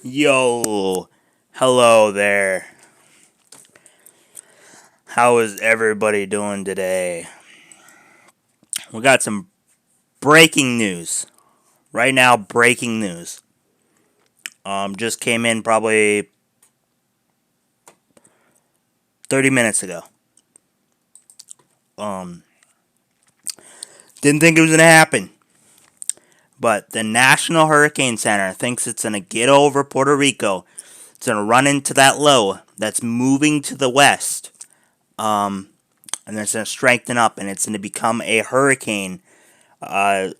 Yo, hello there. How is everybody doing today? We got some breaking news. Right now, breaking news. Just came in probably 30 minutes ago. Didn't think it was gonna happen. But the National Hurricane Center thinks it's gonna get over Puerto Rico. It's gonna run into that low that's moving to the west. And it's gonna strengthen up and it's gonna become a hurricane. A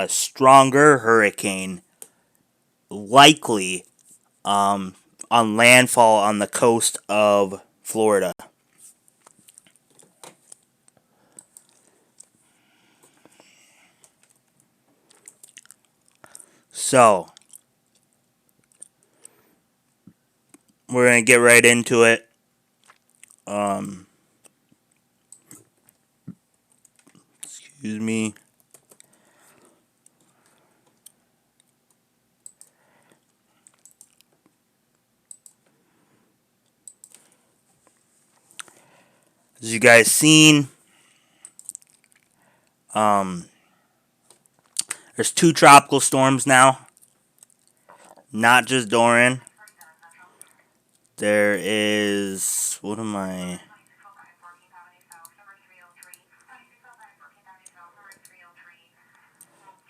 stronger hurricane, likely on landfall on the coast of Florida. So, we're going to get right into it. Excuse me. As you guys seen, there's two tropical storms now. Not just Dorian. There is... What am I...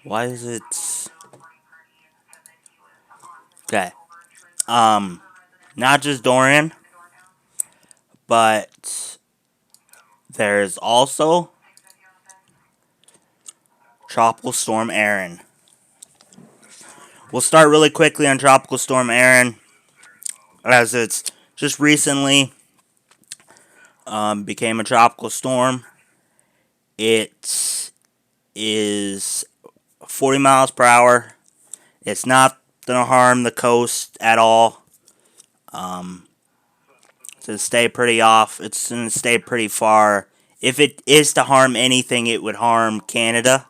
Why is it... Okay. Not just Dorian, but there's also Tropical Storm Aaron. We'll start really quickly on Tropical Storm Aaron, as it's just recently became a tropical storm. It is 40 miles per hour. It's not going to harm the coast at all. It's going to stay pretty off. It's going to stay pretty far. If it is to harm anything, it would harm Canada,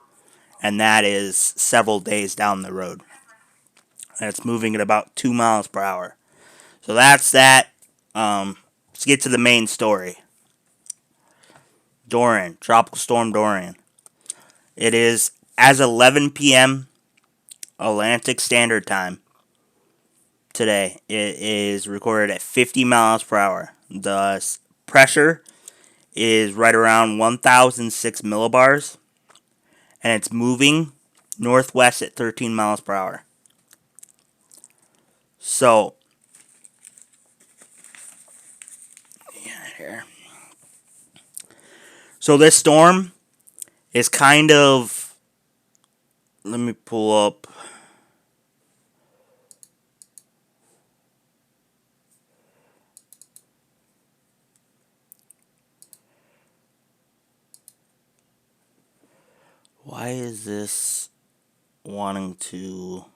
and that is several days down the road. And it's moving at about 2 miles per hour. So that's that. Let's get to the main story. Dorian, Tropical Storm Dorian. It is as 11 p.m. Atlantic Standard Time today. It is recorded at 50 miles per hour. The pressure is right around 1,006 millibars, and it's moving northwest at 13 miles per hour. So, here. So this storm is kind of... Let me pull up... Why is this wanting to...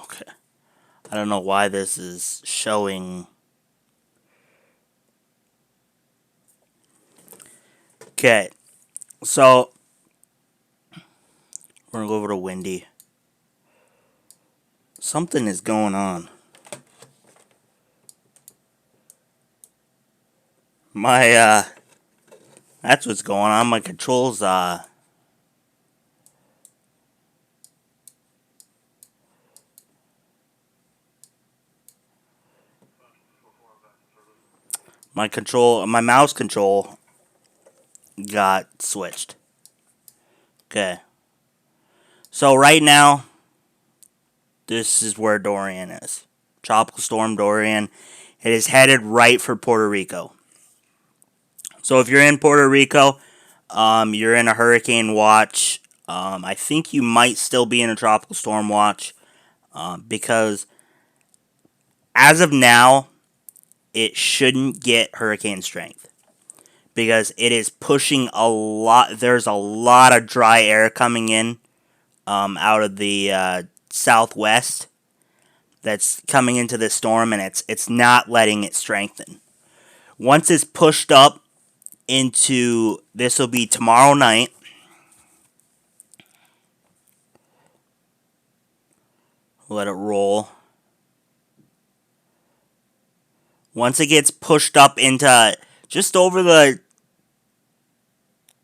Okay. I don't know why this is showing. Okay. So, we're going to go over to Windy. Something is going on. That's what's going on. My controls, my mouse control got switched. Okay. So right now, this is where Dorian is. Tropical Storm Dorian. It is headed right for Puerto Rico. So if you're in Puerto Rico, you're in a hurricane watch. I think you might still be in a tropical storm watch, because as of now, it shouldn't get hurricane strength, because it is pushing a lot. There's a lot of dry air coming in out of the southwest that's coming into this storm, and it's not letting it strengthen. Once it's pushed up into, this will be tomorrow night. Let it roll. Once it gets pushed up into just over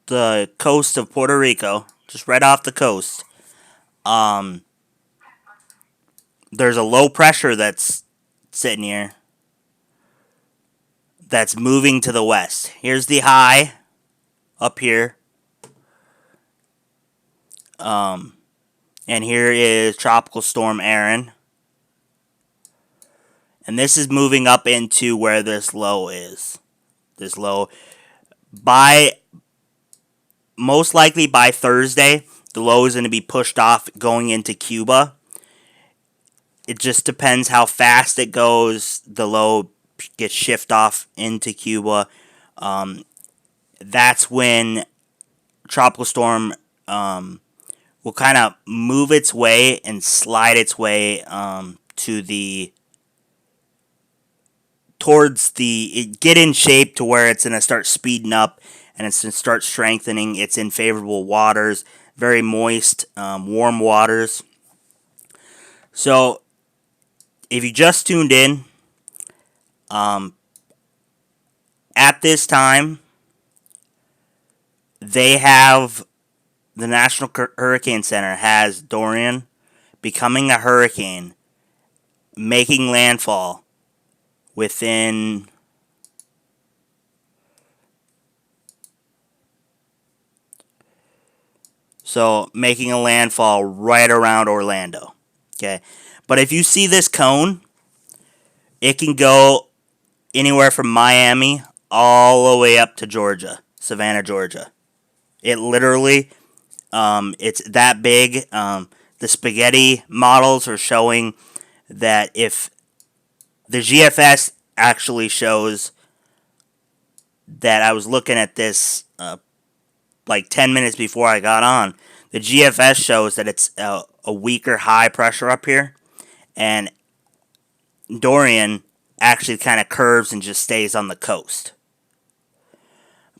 the coast of Puerto Rico, just right off the coast, there's a low pressure that's sitting here that's moving to the west. Here's the high up here. And here is Tropical Storm Aaron. And this is moving up into where this low is. This low. Most likely by Thursday, the low is going to be pushed off going into Cuba. It just depends how fast it goes. The low gets shifted off into Cuba. That's when Tropical Storm will kind of move its way and slide its way get in shape to where it's going to start speeding up and it's going to start strengthening. It's in favorable waters, very moist, warm waters. So if you just tuned in, at this time, the National Hurricane Center has Dorian becoming a hurricane, making landfall within making a landfall right around Orlando. Okay. But if you see this cone, it can go anywhere from Miami all the way up to Georgia, Savannah, Georgia. It literally, it's that big. The spaghetti models are showing that if the GFS actually shows that, I was looking at this like 10 minutes before I got on. The GFS shows that it's a weaker high pressure up here. And Dorian actually kind of curves and just stays on the coast.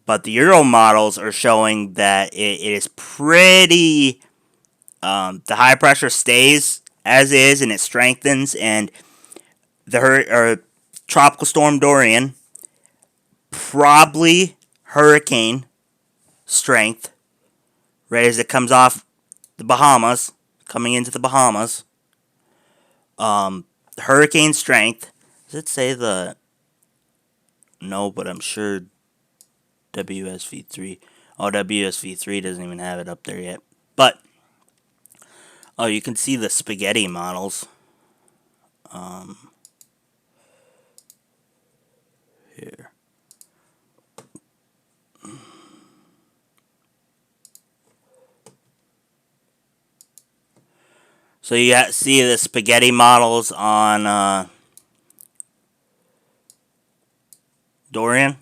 But the Euro models are showing that it is pretty... the high pressure stays as is and it strengthens. And the Tropical Storm Dorian, probably hurricane strength, right as it comes off the Bahamas, coming into the Bahamas. Hurricane strength. Does it say the... No, but I'm sure WSV3. Oh, WSV3 doesn't even have it up there yet. But, oh, you can see the spaghetti models. Here. So you see the spaghetti models on Dorian.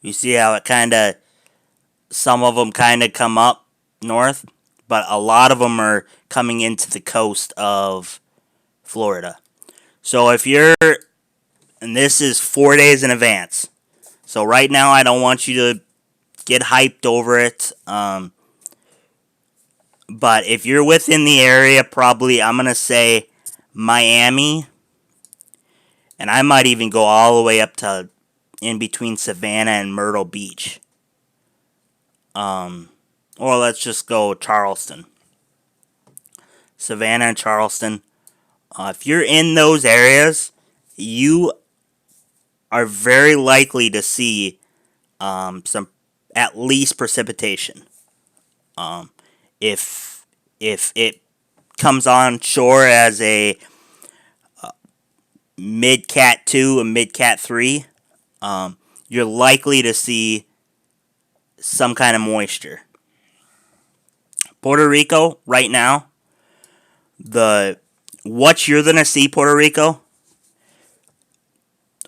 You see how it kind of, some of them kind of come up north, but a lot of them are coming into the coast of Florida. So if you're, and this is 4 days in advance. So right now I don't want you to get hyped over it. But if you're within the area, probably I'm going to say Miami. And I might even go all the way up to in between Savannah and Myrtle Beach. Or let's just go Charleston. Savannah and Charleston. If you're in those areas, you are very likely to see some at least precipitation. If it comes on shore as a mid-cat 2 and mid-cat 3, you're likely to see some kind of moisture. Puerto Rico, right now, what you're going to see, Puerto Rico,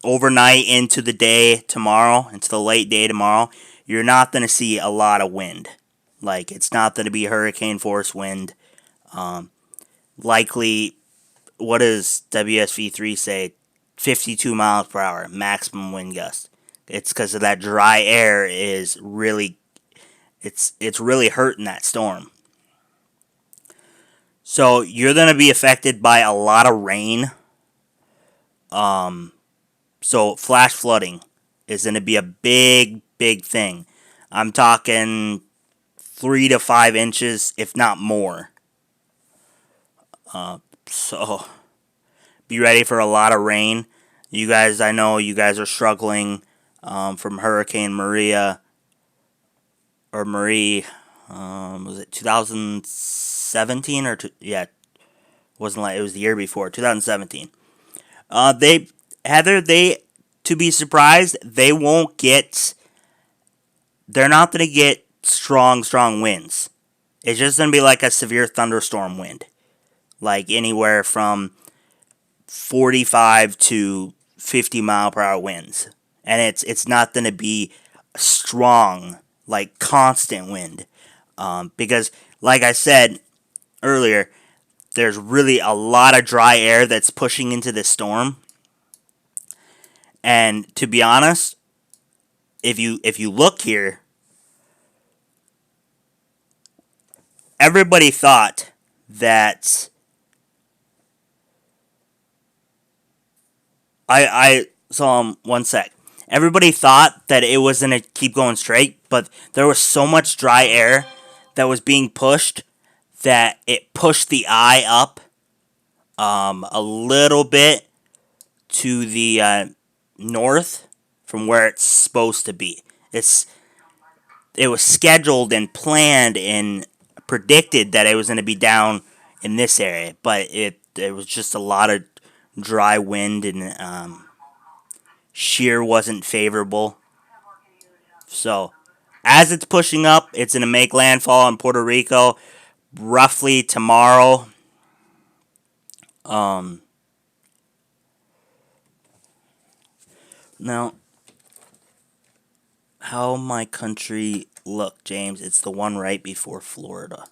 overnight into the day tomorrow, into the late day tomorrow, you're not going to see a lot of wind. Like, it's not going to be hurricane force wind. Likely, what does WSV3 say? 52 miles per hour maximum wind gust. It's because of that dry air is really it's really hurting that storm. So you're gonna be affected by a lot of rain. So flash flooding is gonna be a big thing. I'm talking 3 to 5 inches, if not more. So be ready for a lot of rain. You guys, I know you guys are struggling from Hurricane Maria or Marie. Was it 2017 or yeah? Wasn't like it was the year before 2017. They Heather, they to be surprised, they won't get. They're not gonna get strong winds. It's just gonna be like a severe thunderstorm wind, like anywhere from 45 to 50 mile per hour winds, and it's not gonna be strong like constant wind, because like I said earlier, there's really a lot of dry air that's pushing into this storm. And to be honest, if you look here, everybody thought that I saw him 1 sec. Everybody thought that it was gonna keep going straight, but there was so much dry air that was being pushed that it pushed the eye up a little bit to the north from where it's supposed to be. It was scheduled and planned and predicted that it was going to be down in this area, but it was just a lot of dry wind and shear wasn't favorable. So as it's pushing up, it's going to make landfall in Puerto Rico roughly tomorrow. Now, how my country look, James? It's the one right before Florida.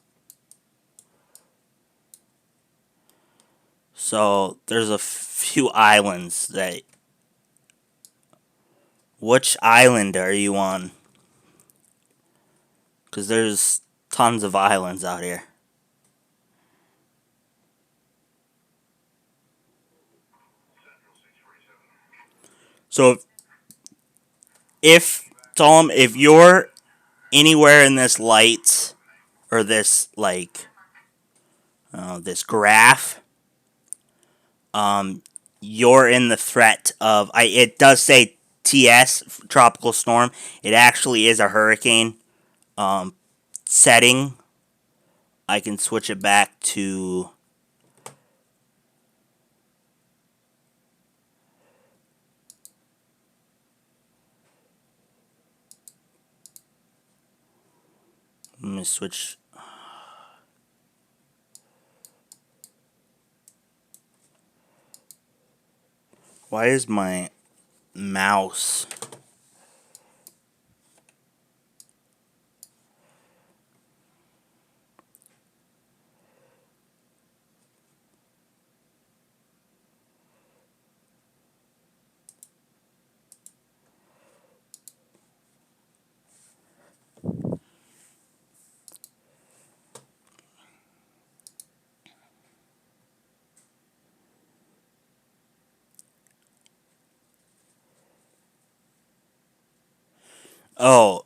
So there's a few islands that. Which island are you on? Because there's tons of islands out here. So if Tom, if you're anywhere in this light or this like this graph, you're in the threat of. It does say TS tropical storm. It actually is a hurricane setting. I can switch it back to. Let me switch. Why is my mouse? Oh,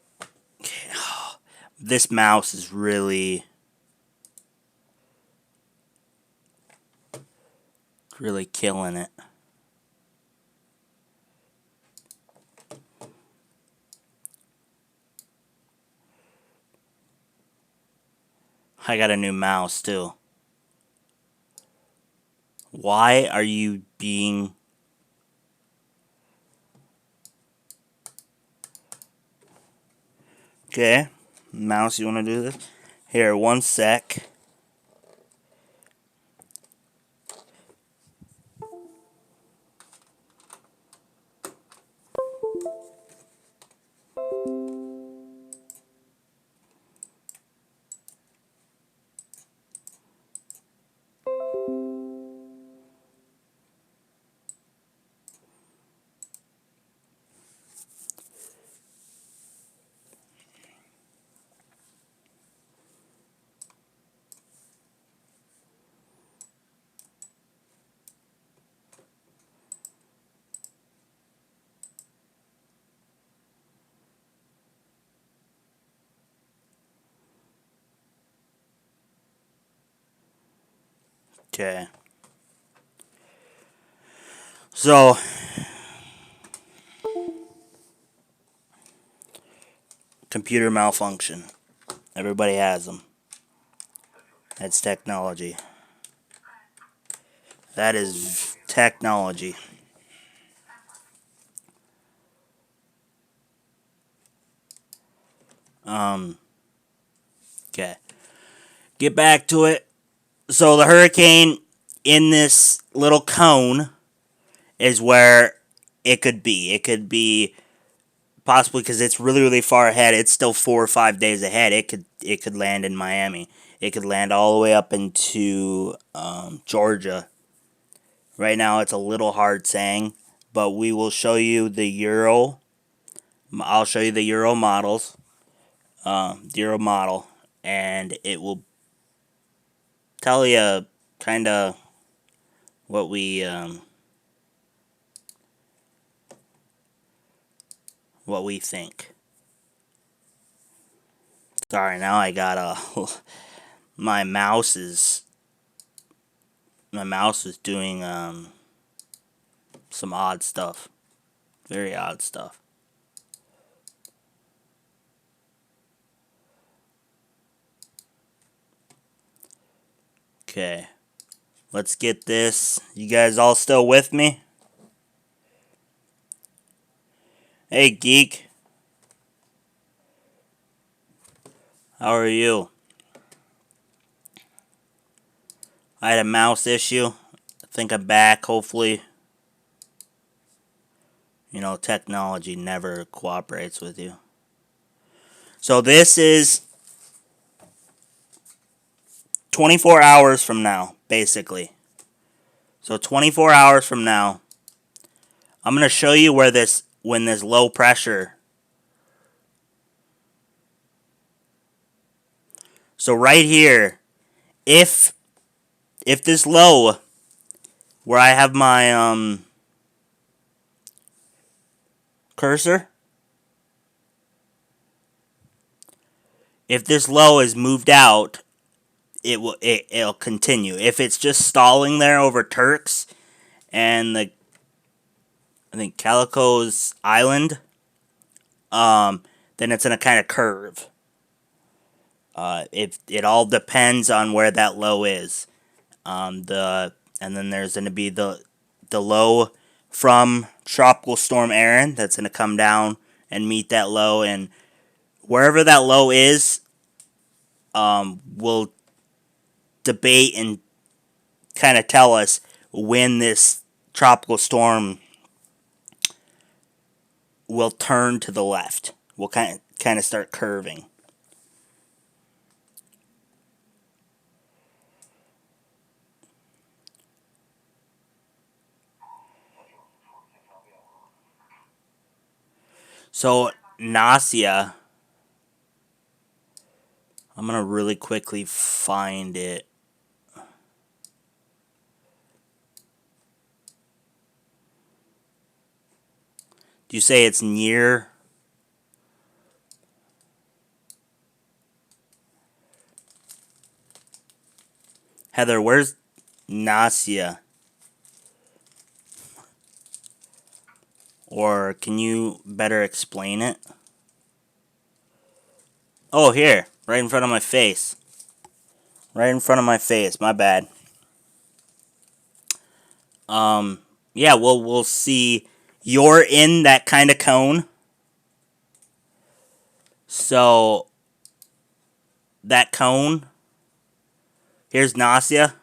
this mouse is really killing it. I got a new mouse too. Why are you being... Okay, mouse, you want to do this? Here, 1 sec. Okay. So, computer malfunction. Everybody has them. That's technology. That is technology. Okay. Get back to it. So the hurricane in this little cone is where it could be. It could be possibly because it's really, really far ahead. It's still 4 or 5 days ahead. It could land in Miami. It could land all the way up into Georgia. Right now, it's a little hard saying, but we will show you the Euro. I'll show you the Euro models, the Euro model, and it will tell you kind of what we think. Sorry, now I got a my mouse is doing some odd stuff, very odd stuff. Okay, let's get this. You guys all still with me? Hey, geek. How are you? I had a mouse issue. I think I'm back, hopefully. You know, technology never cooperates with you. So this is 24 hours from now, basically. So 24 hours from now, I'm going to show you when this low pressure. So right here, if this low, where I have my cursor, if this low is moved out, it'll continue. If it's just stalling there over Turks and I think Calico's Island, then it's in a kind of curve. It all depends on where that low is. And then there's going to be the low from Tropical Storm Aaron that's going to come down and meet that low, and wherever that low is, we'll debate and kind of tell us when this tropical storm will turn to the left. We'll kind of start curving. So Nasia, I'm gonna really quickly find it. Do you say it's near? Heather, where's Nasia? Or can you better explain it? Oh, here, right in front of my face. Right in front of my face. My bad. Yeah, we'll see. You're in that kind of cone. So that cone, here's Nasia.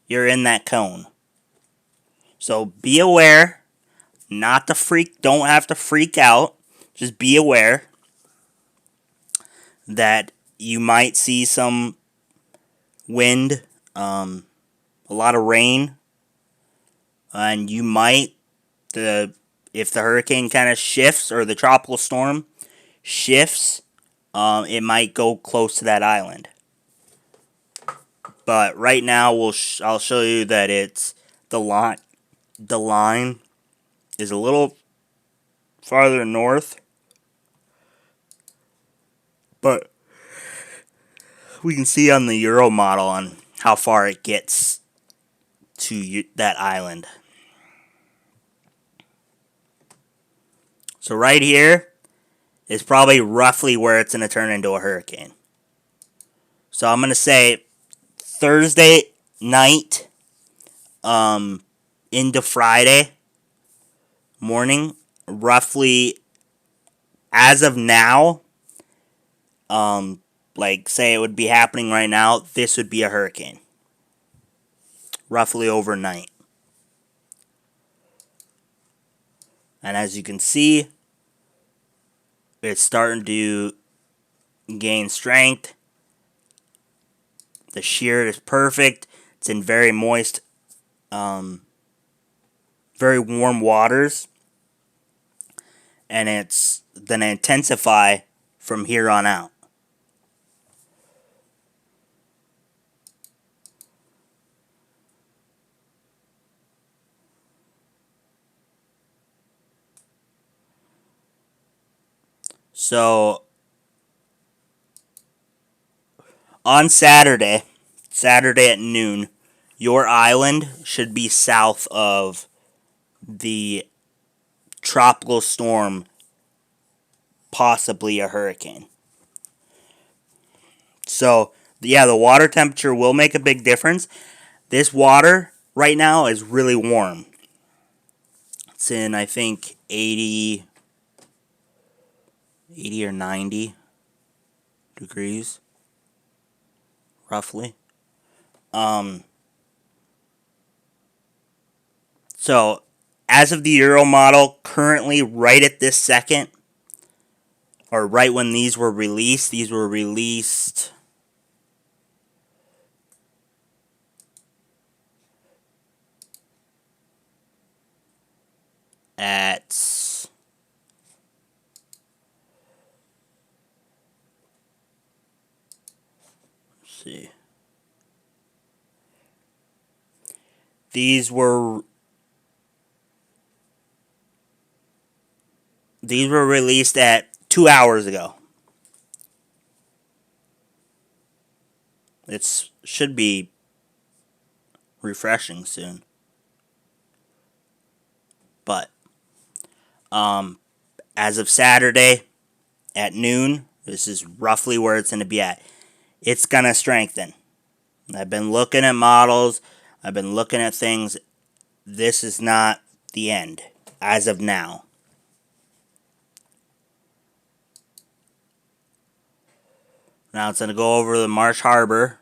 You're in that cone. So be aware, don't have to freak out. Just be aware that you might see some wind, a lot of rain, and you might, if the hurricane kind of shifts or the tropical storm shifts, it might go close to that island. But right now, I'll show you that it's the line. The line is a little farther north, but we can see on the Euro model on how far it gets to that island. So right here is probably roughly where it's going to turn into a hurricane. So I'm going to say Thursday night into Friday morning, roughly as of now, like say it would be happening right now, this would be a hurricane. Roughly overnight. And as you can see, it's starting to gain strength. The shear is perfect. It's in very moist, very warm waters. And it's going to intensify from here on out. So, on Saturday at noon, your island should be south of the tropical storm, possibly a hurricane. So, yeah, the water temperature will make a big difference. This water right now is really warm. It's in, I think, 80 or 90 degrees, roughly. So, as of the Euro model, currently, right at this second, or right when these were released at, let's see, these were released at 2 hours ago. It should be refreshing soon. But as of Saturday at noon, this is roughly where it's going to be at. It's going to strengthen. I've been looking at models. I've been looking at things. This is not the end as of now. Now it's going to go over the Marsh Harbor.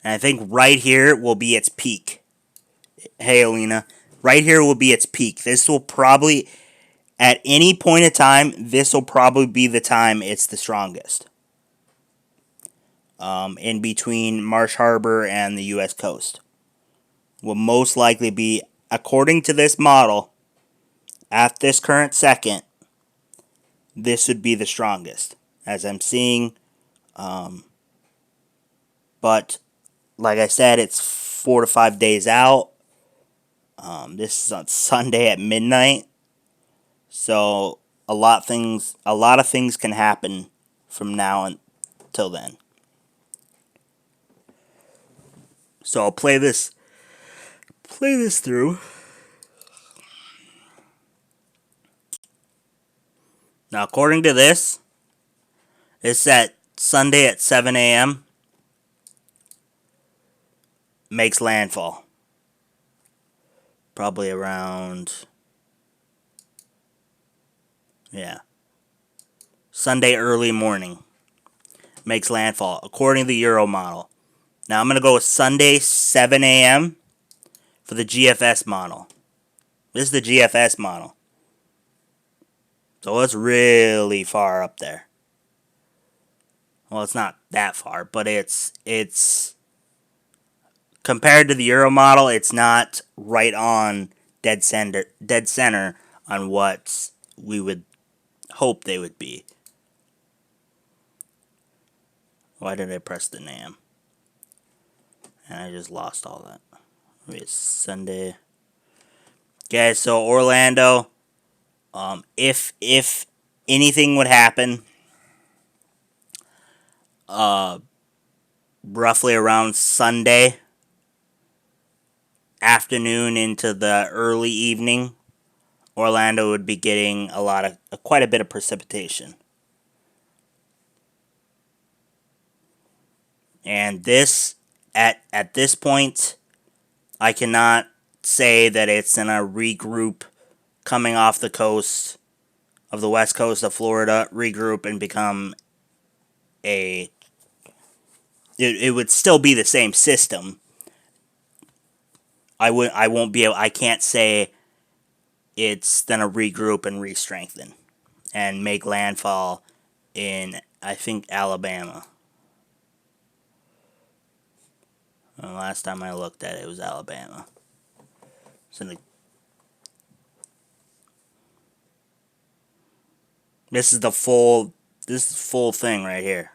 And I think right here will be its peak. Hey, Alina. Right here will be its peak. This will probably, at any point in time, this will probably be the time it's the strongest. In between Marsh Harbor and the U.S. coast. Will most likely be, according to this model, at this current second, this would be the strongest, as I'm seeing. But, like I said, it's 4 to 5 days out. This is on Sunday at midnight. So, a lot of things can happen from now until then. So, I'll play this through. Now, according to this, it's at Sunday at 7 a.m. makes landfall. Probably around, Sunday early morning makes landfall, according to the Euro model. Now, I'm going to go with Sunday 7 a.m. for the GFS model. This is the GFS model. So it's really far up there. Well, it's not that far, but it's compared to the Euro model, it's not right on dead center on what we would hope they would be. Why did I press the NAM? And I just lost all that. It's Sunday. Okay, so Orlando. If anything would happen, roughly around Sunday afternoon into the early evening, Orlando would be getting quite a bit of precipitation. And this, at this point, I cannot say that it's gonna regroup coming off the coast of the west coast of Florida, regroup and become a. It would still be the same system. I won't be able. I can't say it's gonna regroup and re-strengthen and make landfall in, I think, Alabama. Last time I looked at it, it was Alabama. So this is the full. This is full thing right here.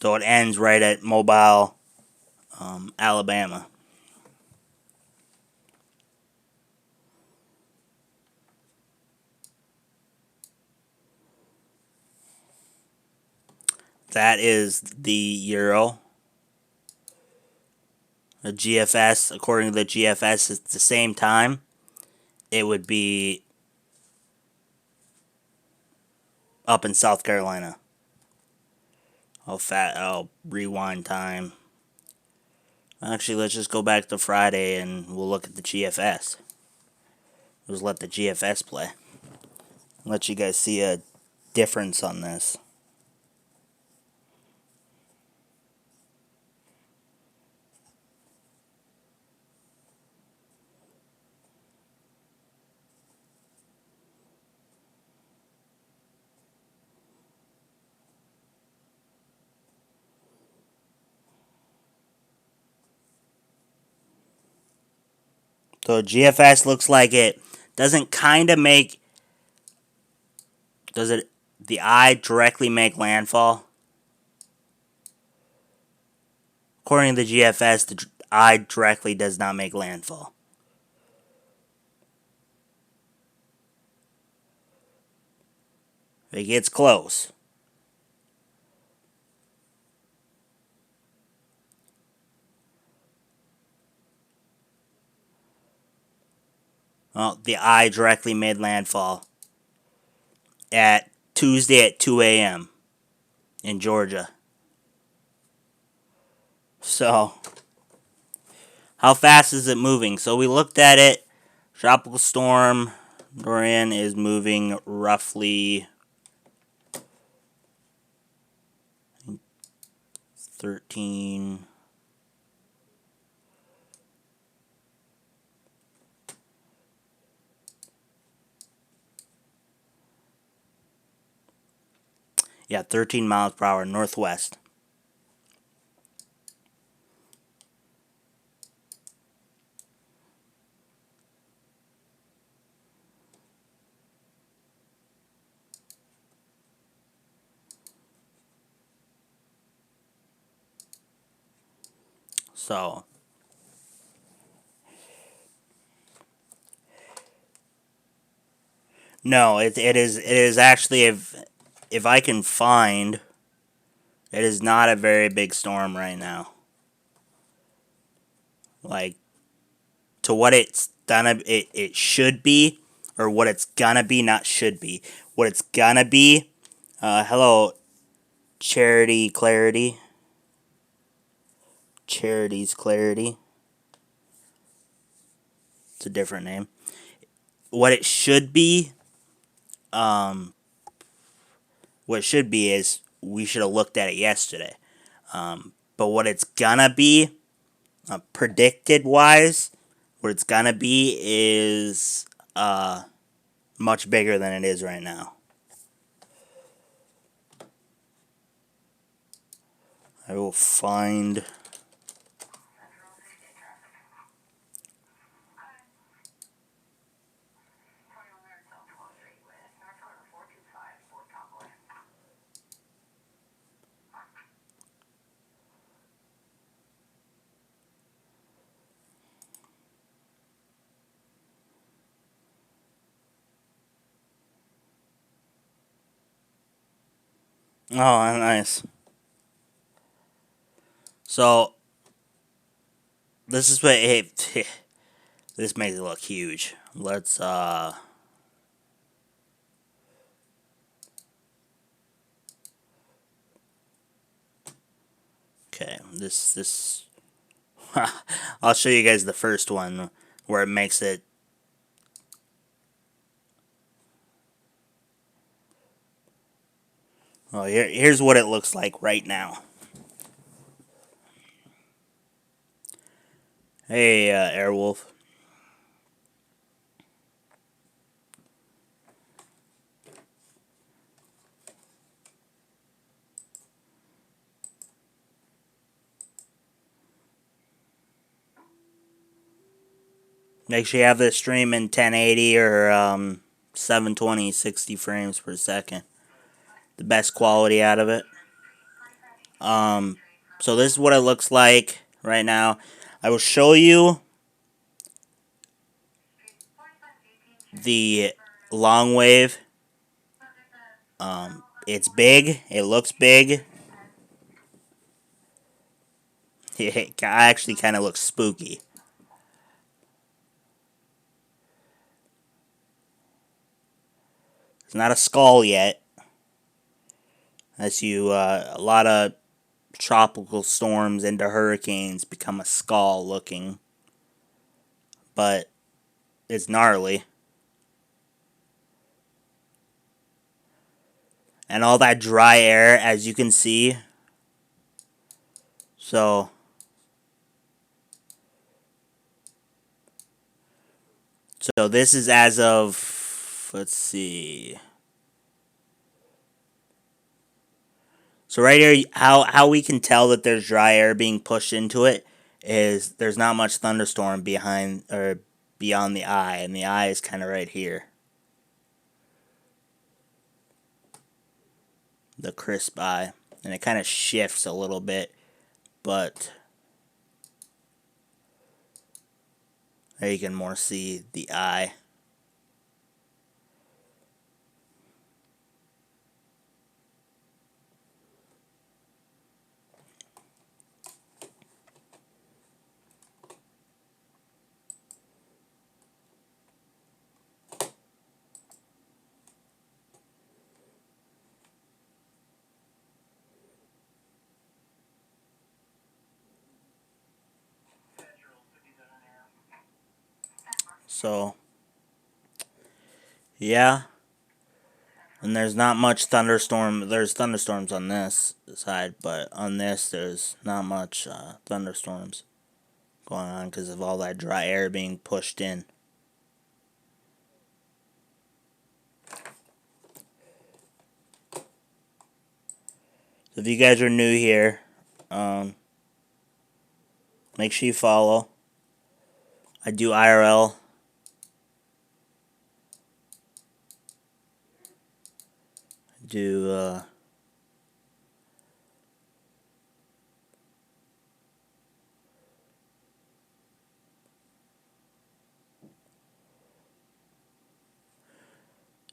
So it ends right at Mobile, Alabama. That is the Euro. The GFS, according to the GFS, at the same time, it would be up in South Carolina. I'll rewind time. Actually, let's just go back to Friday and we'll look at the GFS. Just let the GFS play. Let you guys see a difference on this. So GFS looks like it doesn't kind of make. Does it? The eye directly make landfall? According to the GFS, the eye directly does not make landfall. It gets close. Well, the eye directly made landfall at Tuesday at 2 a.m. in Georgia. So, how fast is it moving? So we looked at it. Tropical storm Dorian is moving roughly 13. Yeah, 13 miles per hour northwest. So, no, it is actually, if I can find, it is not a very big storm right now. Like, to what it should be, or what it's gonna be, not should be. What it's gonna be. Hello, Charity's Clarity. It's a different name. What it should be, um, what it should be is we should have looked at it yesterday. But what it's gonna be, predicted wise, what it's gonna be is much bigger than it is right now. I will find. Oh, nice. So this is what it. This makes it look huge. Let's Okay, this I'll show you guys the first one where it makes it. Well, here's what it looks like right now. Hey, Airwolf. Make sure you have this stream in 1080 or 720, 60 frames per second. The best quality out of it. So this is what it looks like right now. I will show you the long wave. It's big. It looks big. It actually kind of looks spooky. It's not a skull yet. As you, a lot of tropical storms into hurricanes become a skull looking. But it's gnarly. And all that dry air, as you can see. So this is as of, let's see. So right here, how we can tell that there's dry air being pushed into it is there's not much thunderstorm behind or beyond the eye, and the eye is kind of right here. The crisp eye, and it kind of shifts a little bit, but there you can more see the eye. So yeah, and there's not much thunderstorm. There's thunderstorms on this side, but on this there's not much thunderstorms going on because of all that dry air being pushed in. So if you guys are new here, make sure you follow. I do IRL.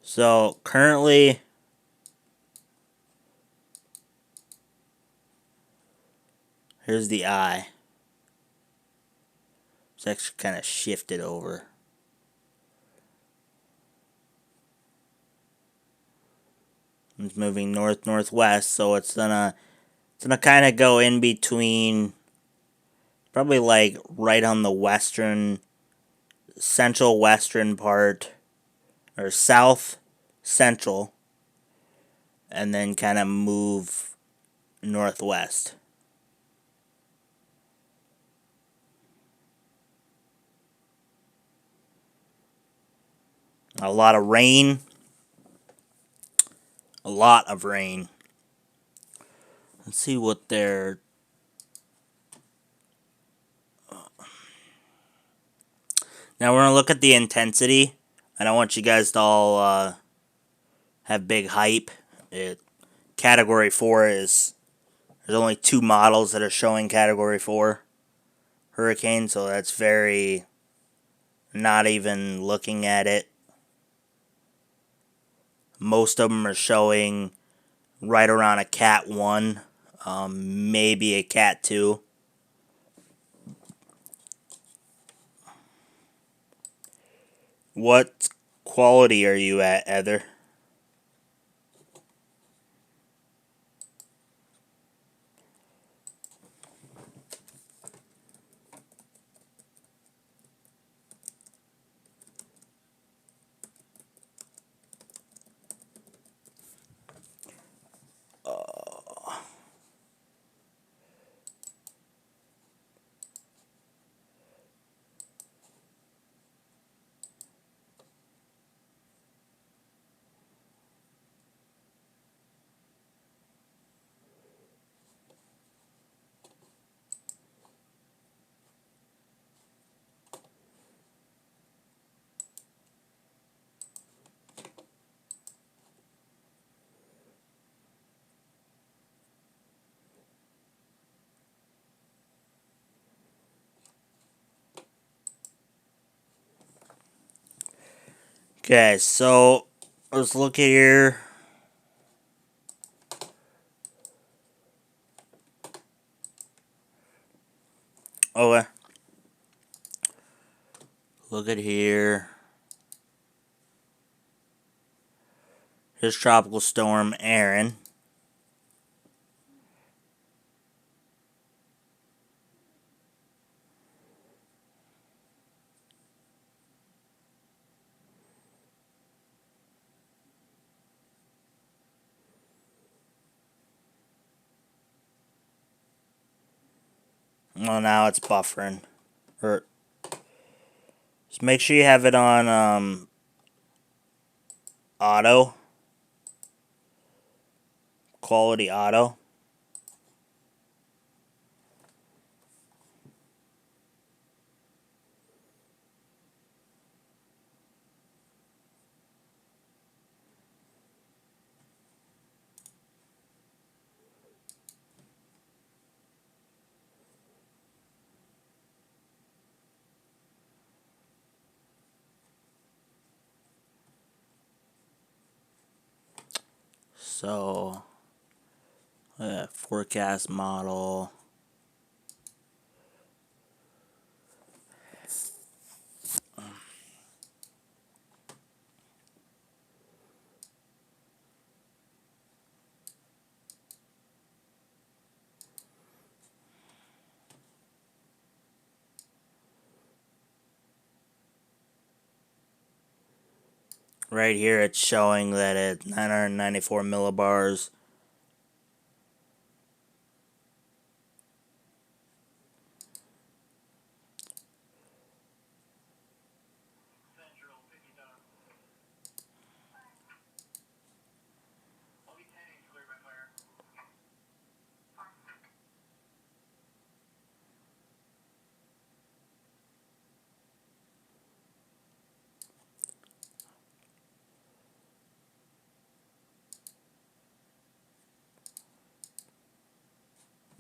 So currently, here's the eye. It's actually kind of shifted over. It's moving north-northwest, so it's gonna kind of go in between, probably like right on the western, central western part, or south central, and then kind of move northwest. A lot of rain. A lot of rain. Let's see what they're... Now we're going to look at the intensity. I don't want you guys to all have big hype. Category 4 is... There's only 2 models that are showing Category 4 hurricane, so that's very... Not even looking at it. Most of them are showing right around a Cat 1, maybe a Cat 2. What quality are you at, Heather? Okay, so let's look here. Okay. Look at here. Here's Tropical Storm Aaron. Well, now it's buffering. Or just make sure you have it on auto. Quality auto. So, forecast model. Right here, it's showing that it's 994 millibars.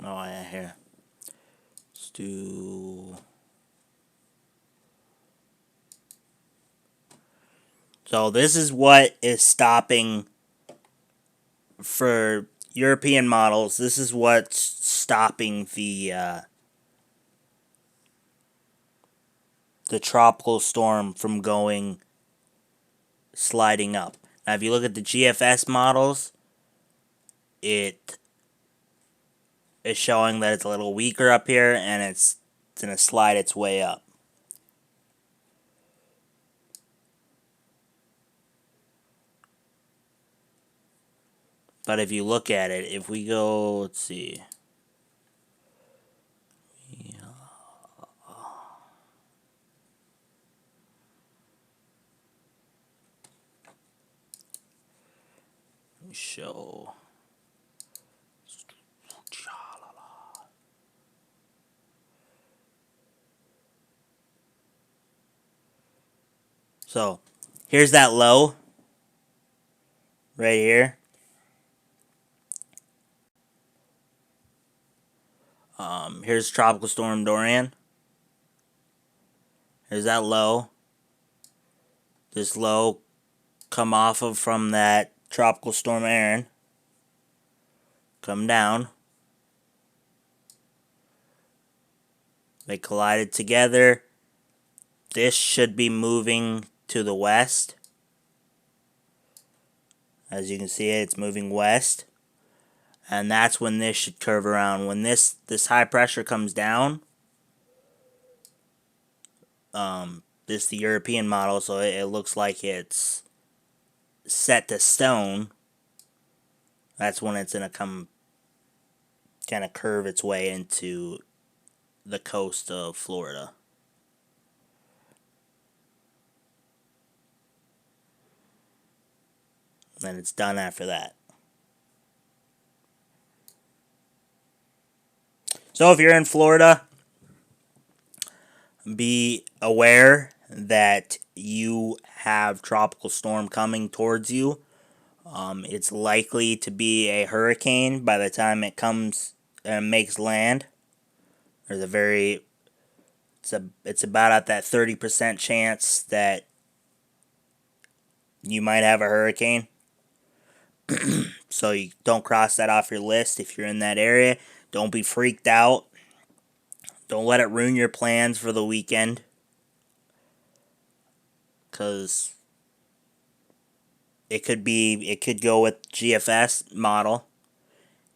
Oh, yeah, here. Let's do... So this is what is stopping for European models. This is what's stopping the tropical storm from going sliding up. Now, if you look at the GFS models, it is showing that it's a little weaker up here, and it's going to slide its way up. But if you look at it, if we go, let's see. Let me show. So, here's that low. Right here. Here's Tropical Storm Dorian. Here's that low. This low come off of from that Tropical Storm Aaron. come down. They collided together. This should be moving to the west. As you can see, it's moving west. And that's when this should curve around. When this high pressure comes down, this is the European model, so it looks like it's set to stone. That's when it's going to come kind of curve its way into the coast of Florida. And it's done after that. So if you're in Florida, be aware that you have tropical storm coming towards you. It's likely to be a hurricane by the time it comes and makes land. There's it's about at that 30% chance that you might have a hurricane. So you don't cross that off your list if you're in that area. Don't be freaked out. Don't let it ruin your plans for the weekend. Because it could go with GFS model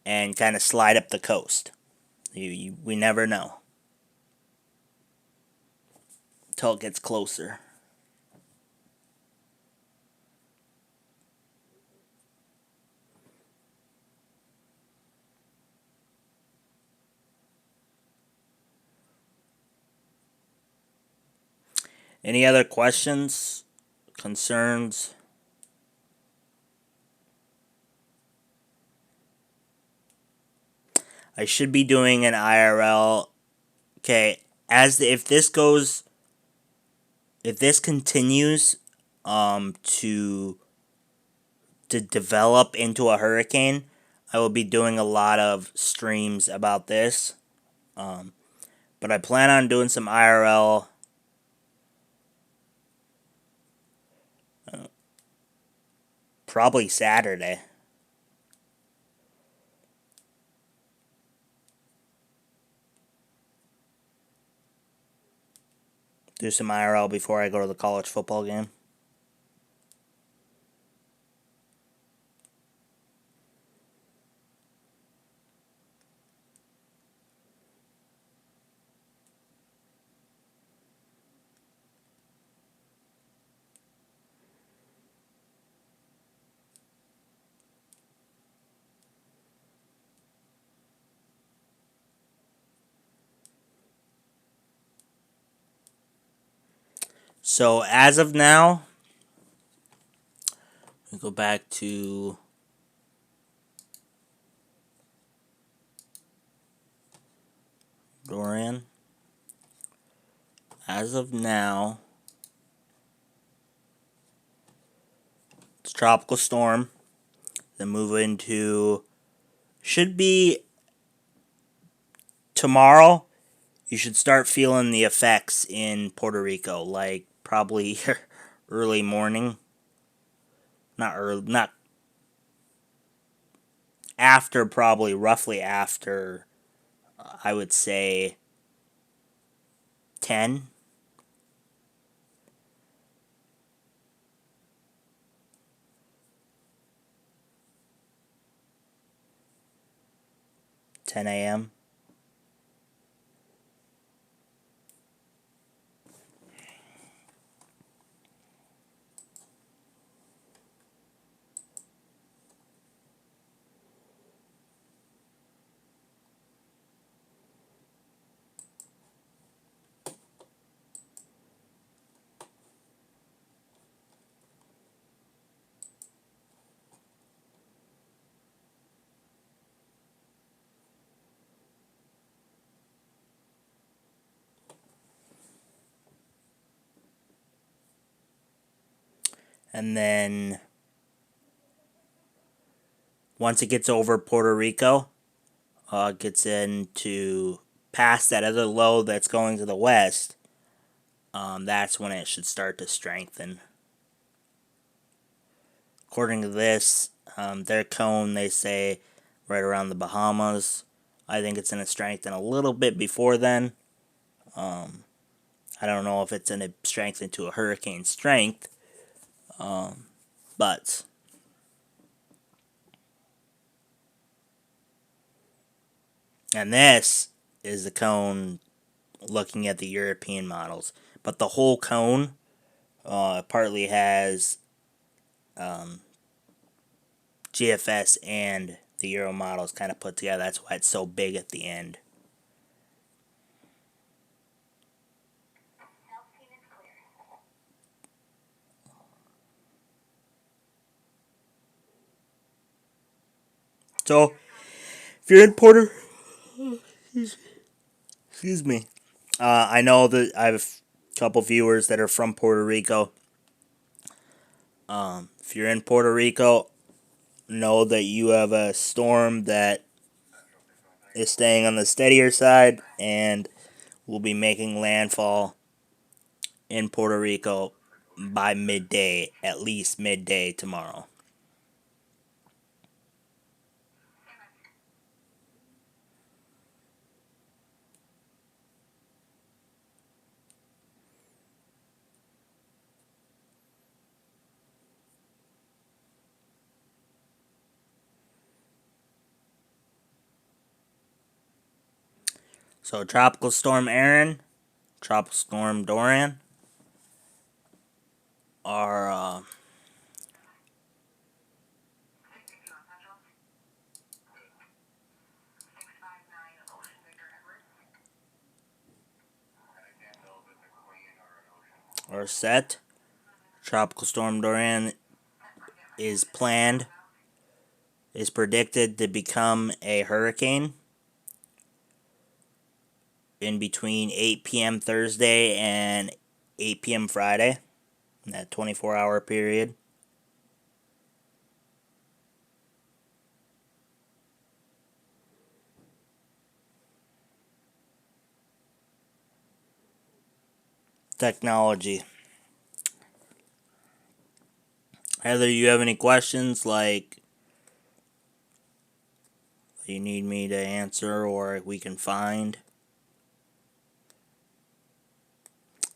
and kind of slide up the coast. We never know until it gets closer. Any other questions, concerns? I should be doing an IRL. Okay, if this continues to develop into a hurricane, I will be doing a lot of streams about this. But I plan on doing some IRL probably Saturday. Do some IRL before I go to the college football game. So as of now, we go back to Dorian. As of now, it's tropical storm. Then move into, should be tomorrow. You should start feeling the effects in Puerto Rico, like probably early morning. Not after, probably roughly after, I would say 10. a.m. And then once it gets over Puerto Rico, gets into past that other low that's going to the west, that's when it should start to strengthen. According to this, their cone, they say right around the Bahamas. I think it's going to strengthen a little bit before then. I don't know if it's going to strengthen to a hurricane strength, but and this is the cone looking at the European models, but the whole cone partly has GFS and the Euro models kind of put together. That's why it's so big at the end. So, if you're in Puerto, excuse me, I know that I have a couple viewers that are from Puerto Rico. If you're in Puerto Rico, know that you have a storm that is staying on the steadier side and will be making landfall in Puerto Rico by midday, at least midday tomorrow. So, Tropical Storm Aaron, Tropical Storm Dorian are set. Tropical Storm Dorian is predicted to become a hurricane in between 8 p.m. Thursday and 8 p.m. Friday, in that 24-hour period. Technology. Heather, you have any questions like you need me to answer or we can find?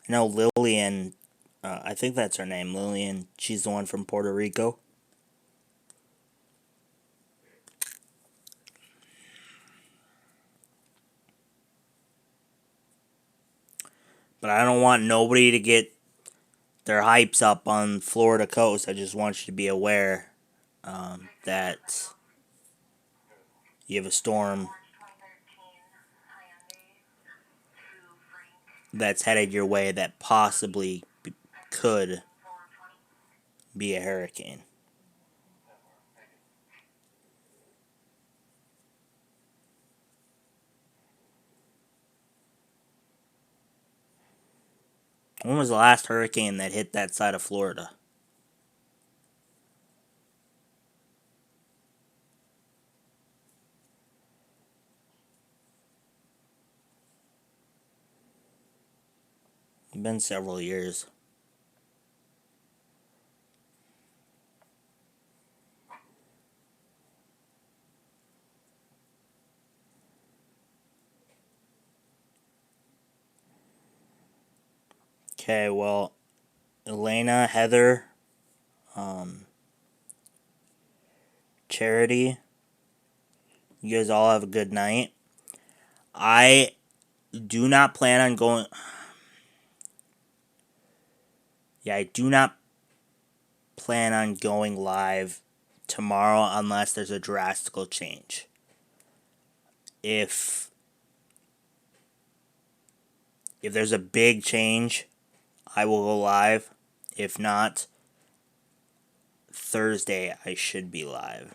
I know Lillian, I think that's her name, Lillian. She's the one from Puerto Rico. But I don't want nobody to get their hypes up on Florida coast. I just want you to be aware that you have a storm that's headed your way that possibly could be a hurricane. When was the last hurricane that hit that side of Florida? It's been several years. Okay, well, Elena, Heather, Charity, you guys all have a good night. I do not plan on going. Yeah, I do not plan on going live tomorrow unless there's a drastic change. If there's a big change, I will go live. If not, Thursday I should be live.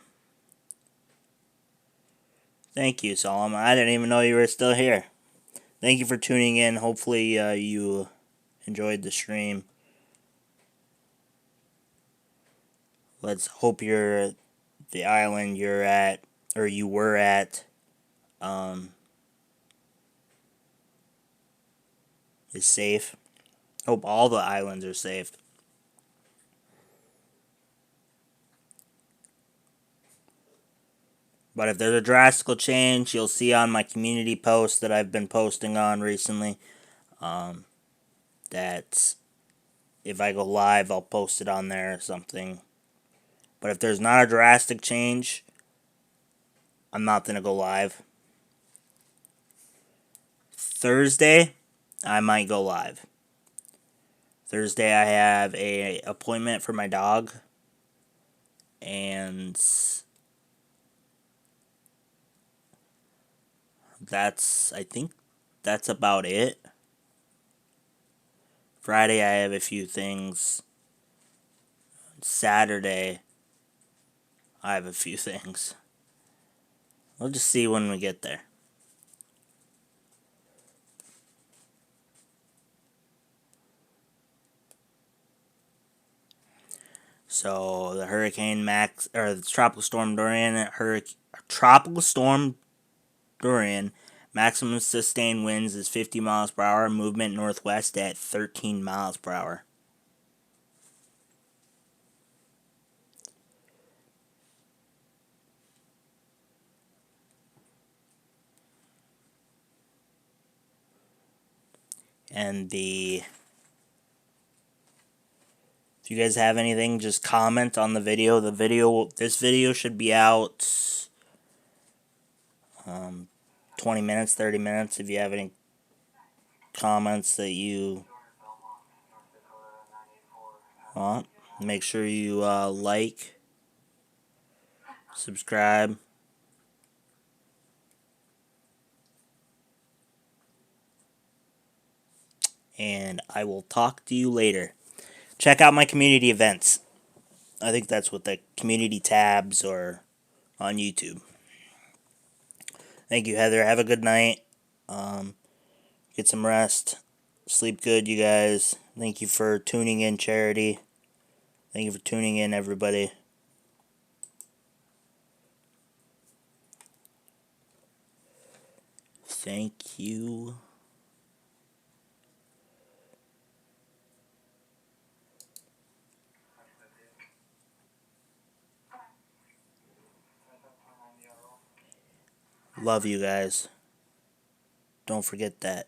Thank you, Solomon. I didn't even know you were still here. Thank you for tuning in. Hopefully you enjoyed the stream. Let's hope the island you're at, or you were at, is safe. Hope all the islands are safe. But if there's a drastic change, you'll see on my community post that I've been posting on recently, that if I go live, I'll post it on there or something. But if there's not a drastic change, I'm not going to go live. Thursday, I might go live. Thursday, I have a appointment for my dog. And I think that's about it. Friday, I have a few things. Saturday, I have a few things. We'll just see when we get there. So the Hurricane Max, or the Tropical Storm Dorian, Tropical Storm Dorian, maximum sustained winds is 50 miles per hour. Movement northwest at 13 miles per hour. And if you guys have anything, just comment on the video. This video should be out 20 minutes, 30 minutes. If you have any comments that you want, make sure you like, subscribe, and I will talk to you later. Check out my community events. I think that's what the community tabs are on YouTube. Thank you, Heather. Have a good night. Get some rest. Sleep good, you guys. Thank you for tuning in, Charity. Thank you for tuning in, everybody. Thank you. Love you guys. Don't forget that.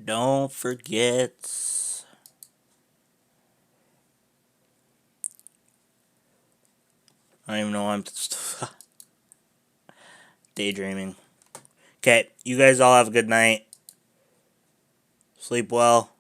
Don't forget. I don't even know why I'm daydreaming. Okay, you guys all have a good night. Sleep well.